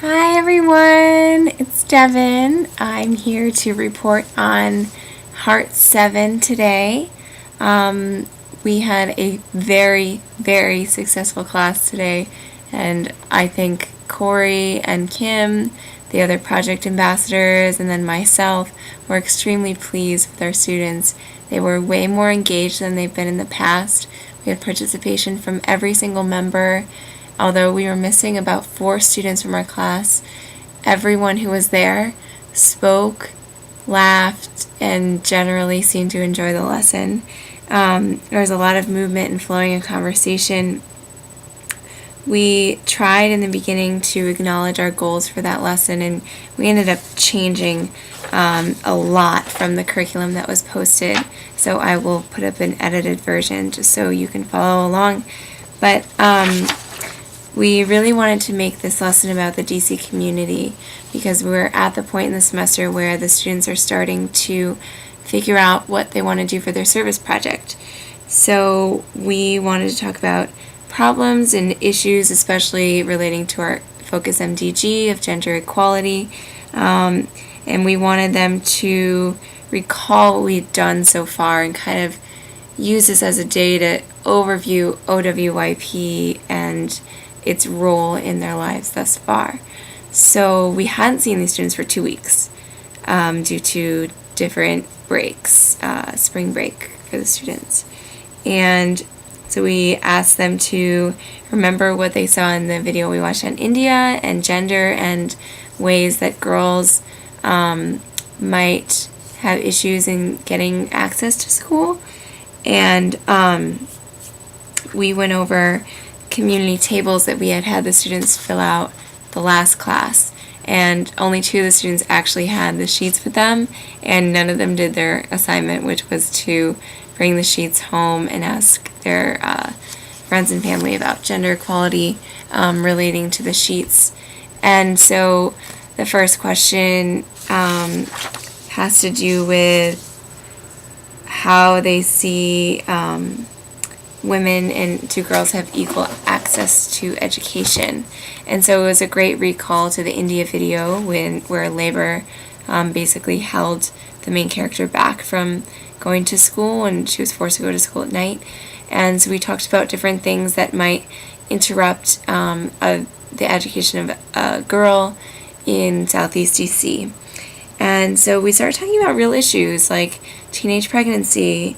Hi everyone, it's Deven. I'm here to report on Hart 7 today. We had a very successful class today, and I think Corey and Kim, the other project ambassadors, and then myself were extremely pleased with our students. They were way more engaged than they've been in the past. We had participation from every single member. Although we were missing about 4 students from our class, everyone who was there spoke, laughed, and generally seemed to enjoy the lesson. There was a lot of movement and flowing and conversation. We tried in the beginning to acknowledge our goals for that lesson, and we ended up changing a lot from the curriculum that was posted. So I will put up an edited version just so you can follow along. But we really wanted to make this lesson about the DC community because we're at the point in the semester where the students are starting to figure out what they want to do for their service project. So we wanted to talk about problems and issues, especially relating to our Focus MDG of gender equality, and we wanted them to recall what we've done so far and kind of use this as a day to overview OWYP and its role in their lives thus far. So we hadn't seen these students for 2 weeks due to different breaks, spring break for the students. And so we asked them to remember what they saw in the video we watched on India and gender and ways that girls might have issues in getting access to school. And we went over community tables that we had the students fill out the last class, and only 2 of the students actually had the sheets with them, and none of them did their assignment, which was to bring the sheets home and ask their friends and family about gender equality relating to the sheets. And so the first question has to do with how they see women and 2 girls have equal access to education. And so it was a great recall to the India video where labor basically held the main character back from going to school, and she was forced to go to school at night. And so we talked about different things that might interrupt the education of a girl in Southeast DC. And so we started talking about real issues like teenage pregnancy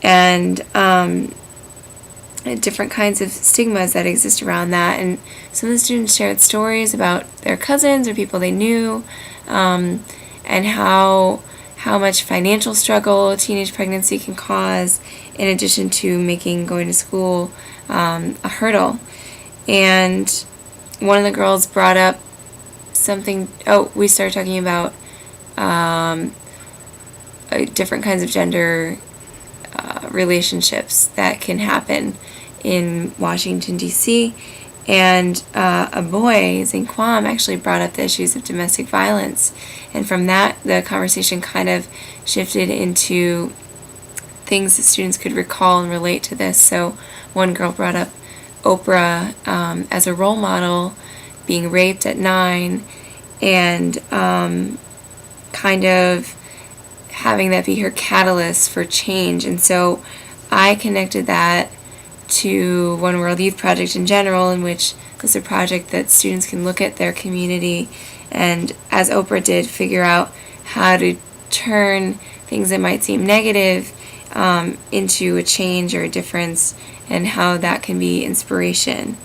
and different kinds of stigmas that exist around that. And some of the students shared stories about their cousins or people they knew, and how much financial struggle teenage pregnancy can cause, in addition to making going to school a hurdle. And one of the girls brought up something. We started talking about different kinds of gender relationships that can happen in Washington, D.C., and a boy, Zing Kwam, actually brought up the issues of domestic violence. And from that, the conversation kind of shifted into things that students could recall and relate to this. So one girl brought up Oprah as a role model, being raped at 9, and kind of having that be her catalyst for change. And so I connected that to One World Youth Project in general, in which it's a project that students can look at their community and, as Oprah did, figure out how to turn things that might seem negative into a change or a difference, and how that can be inspiration.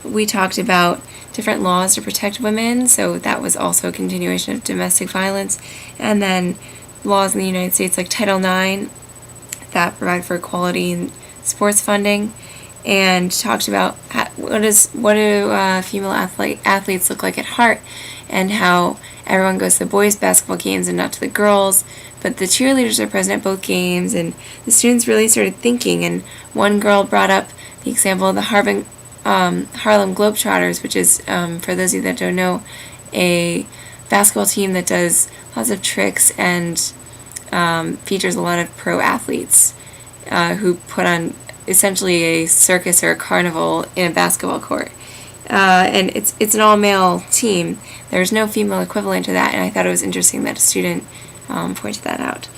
We talked about different laws to protect women, so that was also a continuation of domestic violence, and then laws in the United States like Title IX that provide for equality in sports funding, and talked about what do female athletes look like at Hart, and how everyone goes to the boys' basketball games and not to the girls, but the cheerleaders are present at both games. And the students really started thinking, and one girl brought up the example of the Harlem Globetrotters, which is, for those of you that don't know, a basketball team that does lots of tricks and features a lot of pro athletes who put on essentially a circus or a carnival in a basketball court. and it's an all-male team. There's no female equivalent to that, and I thought it was interesting that a student pointed that out.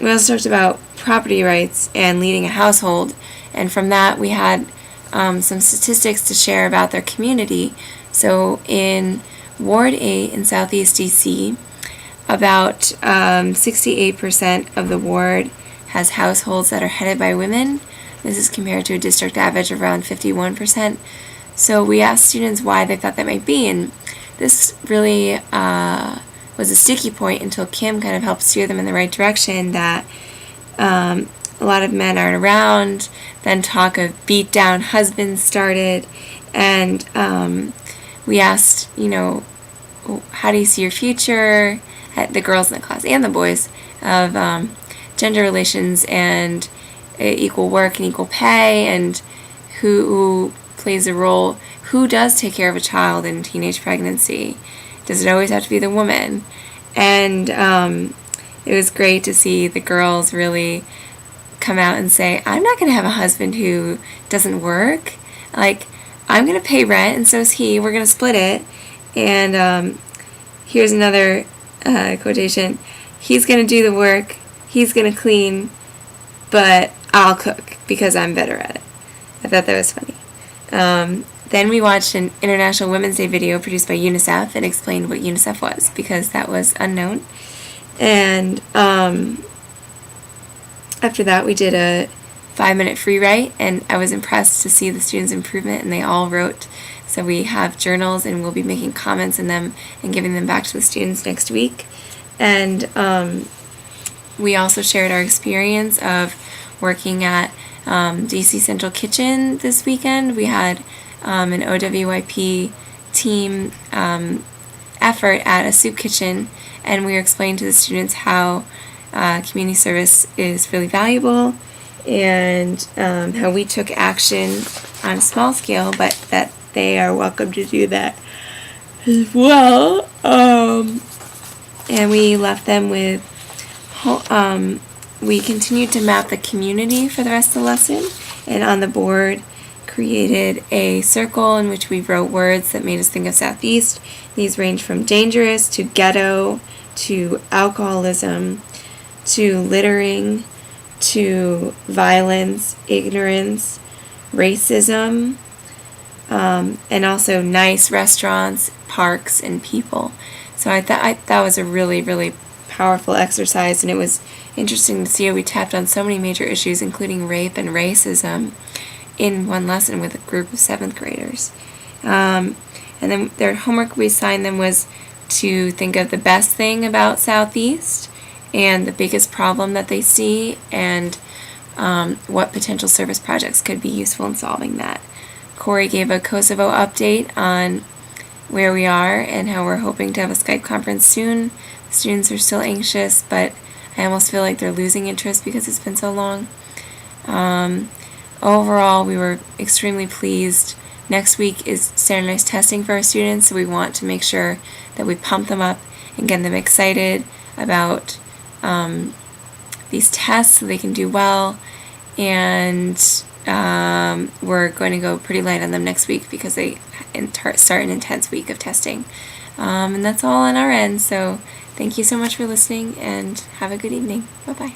We also talked about property rights and leading a household, and from that we had some statistics to share about their community. So in Ward 8 in Southeast DC, about 68% of the ward has households that are headed by women. This is compared to a district average of around 51%. So we asked students why they thought that might be, and this really was a sticky point until Kim kind of helped steer them in the right direction, that a lot of men aren't around, then talk of beat down husbands started, and we asked, how do you see your future, at the girls in the class and the boys, of gender relations and equal work and equal pay, and who plays a role, who does take care of a child in teenage pregnancy. Does it always have to be the woman? And it was great to see the girls really come out and say, I'm not going to have a husband who doesn't work. Like, I'm going to pay rent, and so is he. We're going to split it. And here's another quotation. He's going to do the work, he's going to clean, but I'll cook because I'm better at it. I thought that was funny. Then we watched an International Women's Day video produced by UNICEF and explained what UNICEF was, because that was unknown. And after that, we did a 5-minute free write, and I was impressed to see the students' improvement, and they all wrote. So we have journals, and we'll be making comments in them and giving them back to the students next week. And we also shared our experience of working at DC Central Kitchen this weekend. We had an OWYP team effort at a soup kitchen, and we were explaining to the students how community service is really valuable, and how we took action on a small scale, but that they are welcome to do that as well. And we left them with we continued to map the community for the rest of the lesson, and on the board created a circle in which we wrote words that made us think of Southeast. These range from dangerous to ghetto to alcoholism to littering to violence, ignorance, racism, and also nice restaurants, parks, and people. So I thought that was a really, really powerful exercise, and it was interesting to see how we tapped on so many major issues, including rape and racism, in one lesson with a group of 7th graders. And then their homework we assigned them was to think of the best thing about Southeast and the biggest problem that they see, and what potential service projects could be useful in solving that. Corey gave a Kosovo update on where we are and how we're hoping to have a Skype conference soon. The students are still anxious, but I almost feel like they're losing interest because it's been so long. Overall, we were extremely pleased. Next week is standardized testing for our students, so we want to make sure that we pump them up and get them excited about these tests so they can do well. And we're going to go pretty light on them next week because they start an intense week of testing. And that's all on our end, so thank you so much for listening, and have a good evening. Bye-bye.